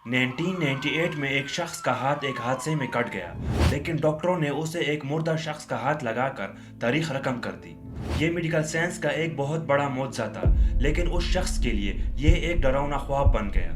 1998 में एक शख्स का हाथ एक हादसे में कट गया, लेकिन डॉक्टरों ने उसे एक मुर्दा शख्स का हाथ लगाकर तारीख रकम कर दी। ये मेडिकल साइंस का एक बहुत बड़ा मोज़ा था, लेकिन उस शख्स के लिए ये एक डरावना ख्वाब बन गया।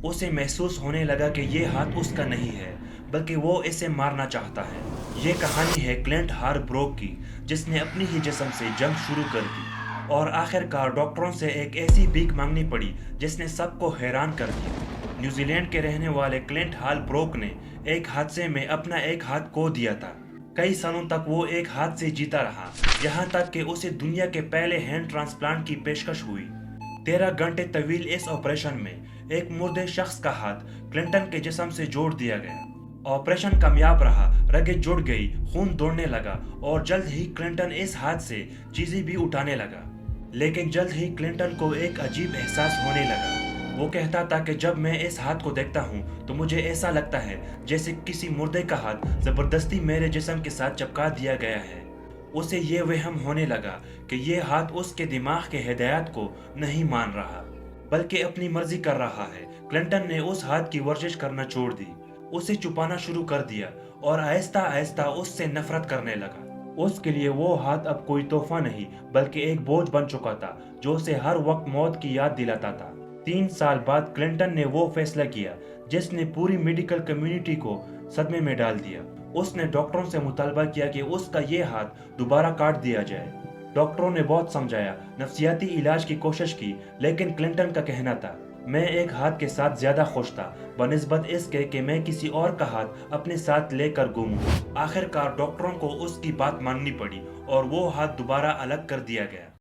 उसे महसूस होने लगा कि ये हाथ उसका नहीं है, बल्कि वो इसे मारना चाहता है। ये कहानी है क्लिंट हार्ब्रोक की, जिसने अपनी ही जिस्म से जंग शुरू कर दी और आखिरकार डॉक्टरों से एक ऐसी भीख मांगनी पड़ी जिसने सबको हैरान कर दिया। न्यूजीलैंड के रहने वाले क्लिंट हार्ब्रोक ने एक हादसे में अपना एक हाथ खो दिया था। कई सालों तक वो एक हाथ से जीता रहा, यहाँ तक कि उसे दुनिया के पहले हैंड ट्रांसप्लांट की पेशकश हुई। 13 घंटे तवील इस ऑपरेशन में एक मुर्दे शख्स का हाथ क्लिंटन के जिस्म से जोड़ दिया गया। ऑपरेशन कामयाब रहा, रगें जुड़ गई, खून दौड़ने लगा और जल्द ही क्लिंटन इस हाथ से चीजें भी उठाने लगा। लेकिन जल्द ही क्लिंटन को एक अजीब एहसास होने लगा। वो कहता था कि जब मैं इस हाथ को देखता हूँ तो मुझे ऐसा लगता है जैसे किसी मुर्दे का हाथ जबरदस्ती मेरे जिस्म के साथ चिपका दिया गया है। उसे ये वहम होने लगा कि ये हाथ उसके दिमाग के हिदायत को नहीं मान रहा, बल्कि अपनी मर्जी कर रहा है। क्लिंटन ने उस हाथ की वर्जिश करना छोड़ दी, उसे छुपाना शुरू कर दिया और आहिस्ता आहिस्ता उससे नफरत करने लगा। उसके लिए वो हाथ अब कोई तोहफा नहीं, बल्कि एक बोझ बन चुका था जो उसे हर वक्त मौत की याद दिलाता था। 3 साल बाद क्लिंटन ने वो फैसला किया जिसने पूरी मेडिकल कम्युनिटी को सदमे में डाल दिया। उसने डॉक्टरों से मुतालबा किया कि उसका ये हाथ दोबारा काट दिया जाए। डॉक्टरों ने बहुत समझाया, नफ्सियाती इलाज की कोशिश की, लेकिन क्लिंटन का कहना था, मैं एक हाथ के साथ ज्यादा खुश था बनिस्बत इसके कि मैं किसी और का हाथ अपने साथ लेकर घूमूं। आखिरकार डॉक्टरों को उसकी बात माननी पड़ी और वो हाथ दोबारा अलग कर दिया गया।